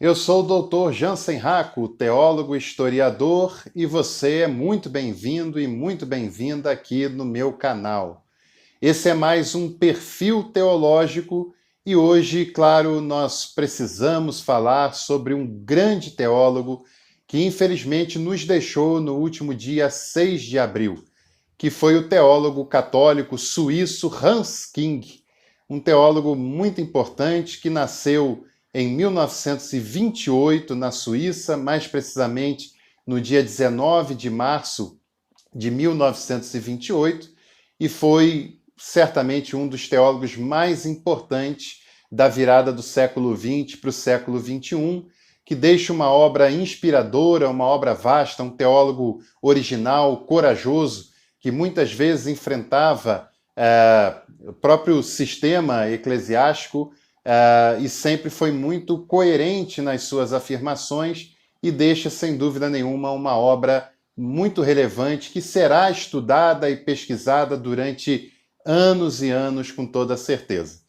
Eu sou o Dr. Jansen Racco, teólogo, historiador, e você é muito bem-vindo e muito bem-vinda aqui no meu canal. Esse é mais um perfil teológico e hoje, claro, nós precisamos falar sobre um grande teólogo que infelizmente nos deixou no último dia 6 de abril, que foi o teólogo católico suíço Hans King, um teólogo muito importante que nasceu em 1928 na Suíça, mais precisamente no dia 19 de março de 1928, e foi certamente um dos teólogos mais importantes da virada do século XX para o século XXI, que deixa uma obra inspiradora, uma obra vasta, um teólogo original, corajoso, que muitas vezes enfrentava o próprio sistema eclesiástico e sempre foi muito coerente nas suas afirmações e deixa, sem dúvida nenhuma, uma obra muito relevante que será estudada e pesquisada durante anos e anos, com toda certeza.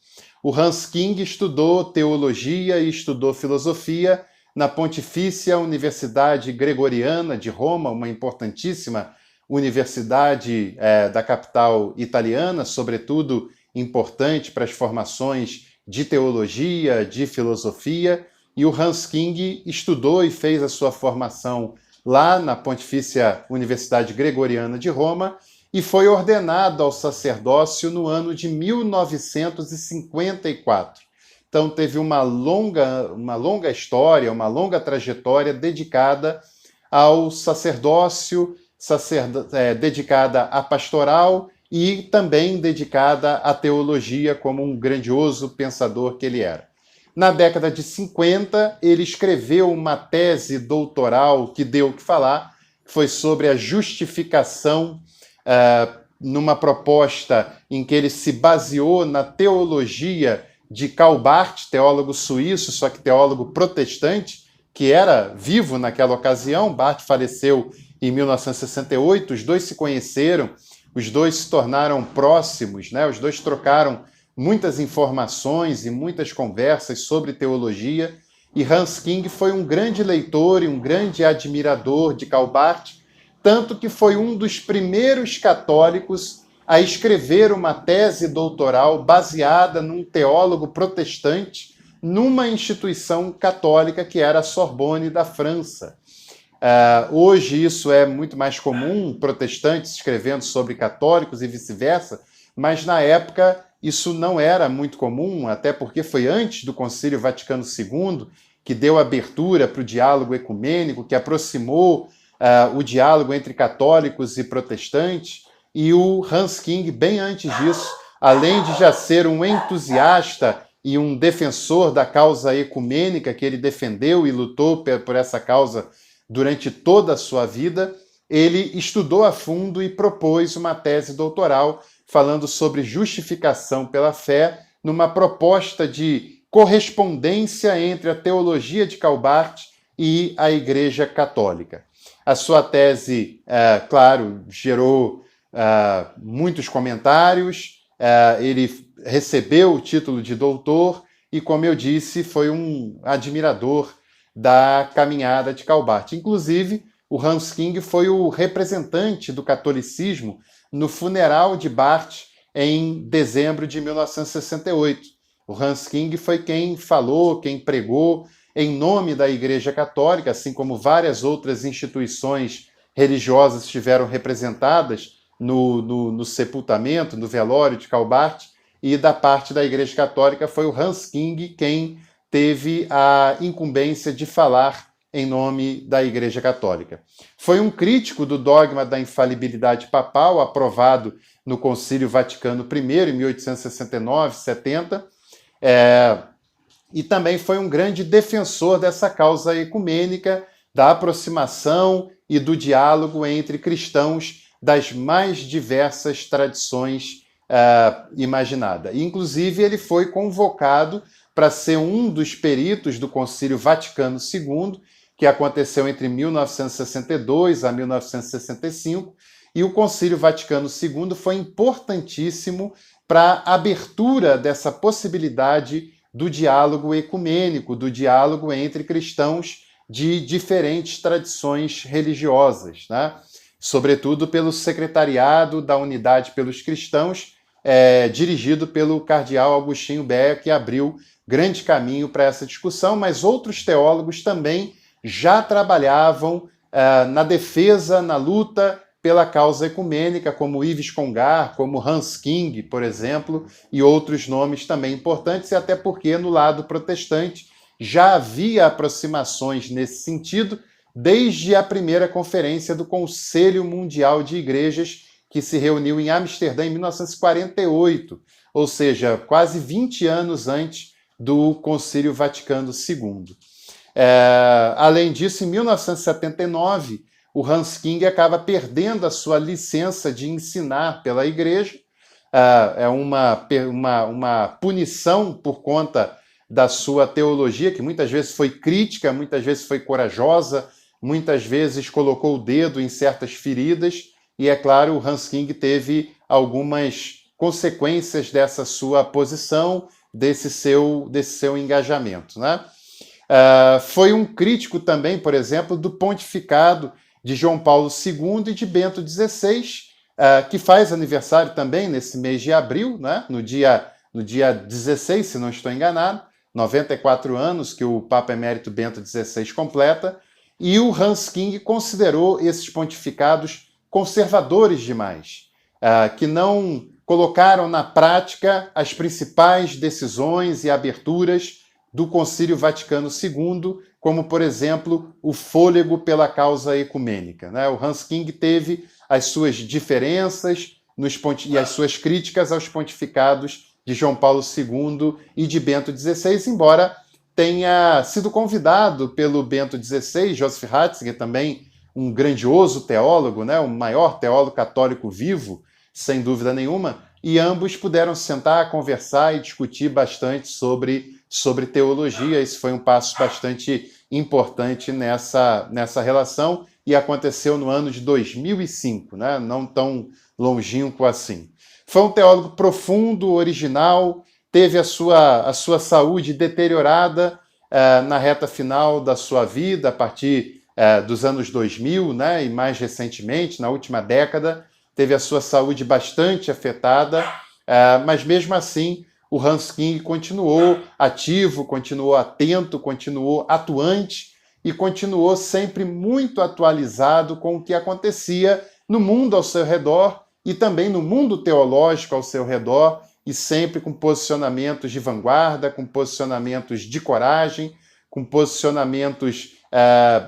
O Hans King estudou teologia e estudou filosofia na Pontifícia Universidade Gregoriana de Roma, uma importantíssima universidade da capital italiana, sobretudo importante para as formações de teologia, de filosofia, e o Hans King estudou e fez a sua formação lá na Pontifícia Universidade Gregoriana de Roma e foi ordenado ao sacerdócio no ano de 1954. Então teve uma longa história, uma longa trajetória dedicada ao sacerdócio, dedicada à pastoral e também dedicada à teologia como um grandioso pensador que ele era. Na década de 50, ele escreveu uma tese doutoral que deu o que falar, que foi sobre a justificação, numa proposta em que ele se baseou na teologia de Karl Barth, teólogo suíço, só que teólogo protestante, que era vivo naquela ocasião. Barth faleceu em 1968, os dois se conheceram, os dois se tornaram próximos, né? Os dois trocaram muitas informações e muitas conversas sobre teologia, e Hans King foi um grande leitor e um grande admirador de Karl Barth, tanto que foi um dos primeiros católicos a escrever uma tese doutoral baseada num teólogo protestante numa instituição católica que era a Sorbonne da França. Hoje isso é muito mais comum, protestantes escrevendo sobre católicos e vice-versa, mas na época isso não era muito comum, até porque foi antes do Concílio Vaticano II, que deu abertura para o diálogo ecumênico, que aproximou o diálogo entre católicos e protestantes, e o Hans King, bem antes disso, além de já ser um entusiasta e um defensor da causa ecumênica, que ele defendeu e lutou por essa causa durante toda a sua vida, ele estudou a fundo e propôs uma tese doutoral falando sobre justificação pela fé, numa proposta de correspondência entre a teologia de Karl Barth e a Igreja Católica. A sua tese, claro, gerou muitos comentários, ele recebeu o título de doutor e, como eu disse, foi um admirador da caminhada de Karl Barth. Inclusive, o Hans King foi o representante do catolicismo no funeral de Barth em dezembro de 1968. O Hans King foi quem falou, quem pregou em nome da Igreja Católica, assim como várias outras instituições religiosas estiveram representadas no sepultamento, no velório de Karl Barth, e da parte da Igreja Católica foi o Hans King quem teve a incumbência de falar em nome da Igreja Católica. Foi um crítico do dogma da infalibilidade papal, aprovado no Concílio Vaticano I, em 1869-70, e também foi um grande defensor dessa causa ecumênica, da aproximação e do diálogo entre cristãos das mais diversas tradições imaginadas. Inclusive, ele foi convocado para ser um dos peritos do Concílio Vaticano II, que aconteceu entre 1962 a 1965, e o Concílio Vaticano II foi importantíssimo para a abertura dessa possibilidade do diálogo ecumênico, do diálogo entre cristãos de diferentes tradições religiosas, né? Sobretudo pelo Secretariado da Unidade pelos Cristãos, dirigido pelo cardeal Agostinho Béa, que abriu grande caminho para essa discussão, mas outros teólogos também já trabalhavam na defesa, na luta pela causa ecumênica, como Yves Congar, como Hans King, por exemplo, e outros nomes também importantes, e até porque no lado protestante já havia aproximações nesse sentido desde a primeira conferência do Conselho Mundial de Igrejas, que se reuniu em Amsterdã em 1948, ou seja, quase 20 anos antes do Concílio Vaticano II. Além disso, em 1979, o Hans King acaba perdendo a sua licença de ensinar pela igreja. É uma punição por conta da sua teologia, que muitas vezes foi crítica, muitas vezes foi corajosa, muitas vezes colocou o dedo em certas feridas, e é claro, o Hans King teve algumas consequências dessa sua posição, desse seu engajamento, né? Foi um crítico também, por exemplo, do pontificado de João Paulo II e de Bento XVI, que faz aniversário também nesse mês de abril, né? no dia 16, se não estou enganado, 94 anos que o Papa Emérito Bento XVI completa, e o Hans King considerou esses pontificados conservadores demais, que não colocaram na prática as principais decisões e aberturas do Concílio Vaticano II, como, por exemplo, o fôlego pela causa ecumênica, né? O Hans King teve as suas diferenças e as suas críticas aos pontificados de João Paulo II e de Bento XVI, embora tenha sido convidado pelo Bento XVI, Joseph Ratzinger, também um grandioso teólogo, né? O maior teólogo católico vivo, sem dúvida nenhuma, e ambos puderam sentar, conversar e discutir bastante sobre teologia. Esse foi um passo bastante importante nessa relação, e aconteceu no ano de 2005, né? Não tão longínquo assim. Foi um teólogo profundo, original, teve a sua saúde deteriorada na reta final da sua vida, a partir dos anos 2000, né? E mais recentemente, na última década, teve a sua saúde bastante afetada, mas mesmo assim o Hans King continuou ativo, continuou atento, continuou atuante e continuou sempre muito atualizado com o que acontecia no mundo ao seu redor e também no mundo teológico ao seu redor, e sempre com posicionamentos de vanguarda, com posicionamentos de coragem, com posicionamentos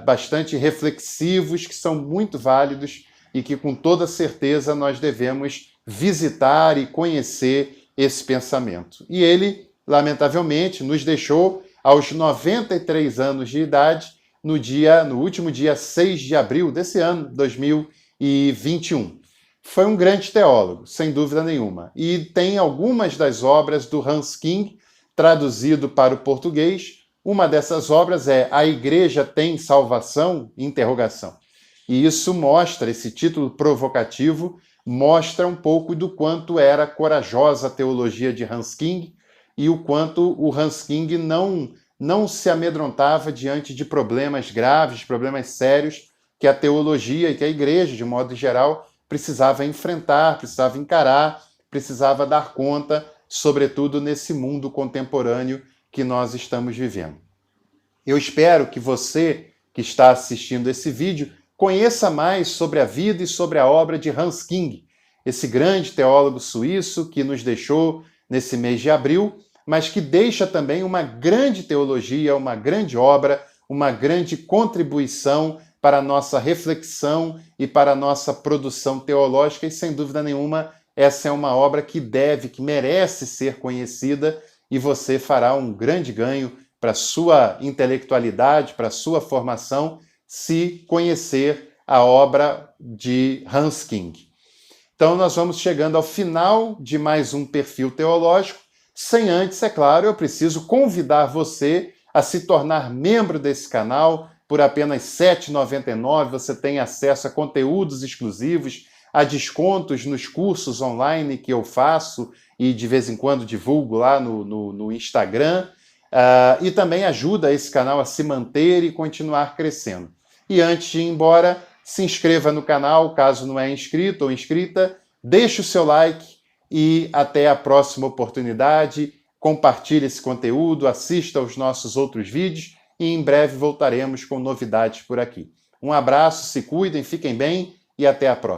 bastante reflexivos, que são muito válidos e que com toda certeza nós devemos visitar e conhecer esse pensamento. E ele, lamentavelmente, nos deixou aos 93 anos de idade, no último dia 6 de abril desse ano, 2021. Foi um grande teólogo, sem dúvida nenhuma. E tem algumas das obras do Hans King traduzido para o português. Uma dessas obras é A Igreja Tem Salvação? Interrogação. E isso mostra, esse título provocativo, mostra um pouco do quanto era corajosa a teologia de Hans King e o quanto o Hans King não se amedrontava diante de problemas graves, problemas sérios que a teologia e que a igreja, de modo geral, precisava enfrentar, precisava encarar, precisava dar conta, sobretudo nesse mundo contemporâneo que nós estamos vivendo. Eu espero que você que está assistindo esse vídeo conheça mais sobre a vida e sobre a obra de Hans King, esse grande teólogo suíço que nos deixou nesse mês de abril, mas que deixa também uma grande teologia, uma grande obra, uma grande contribuição para a nossa reflexão e para a nossa produção teológica, e sem dúvida nenhuma, essa é uma obra que merece ser conhecida, e você fará um grande ganho para a sua intelectualidade, para a sua formação, se conhecer a obra de Hans King. Então nós vamos chegando ao final de mais um Perfil Teológico. Sem antes, é claro, eu preciso convidar você a se tornar membro desse canal. Por apenas R$ 7,99 você tem acesso a conteúdos exclusivos, há descontos nos cursos online que eu faço e de vez em quando divulgo lá no Instagram, e também ajuda esse canal a se manter e continuar crescendo. E antes de ir embora, se inscreva no canal, caso não é inscrito ou inscrita, deixe o seu like e até a próxima oportunidade. Compartilhe esse conteúdo, assista aos nossos outros vídeos e em breve voltaremos com novidades por aqui. Um abraço, se cuidem, fiquem bem e até a próxima.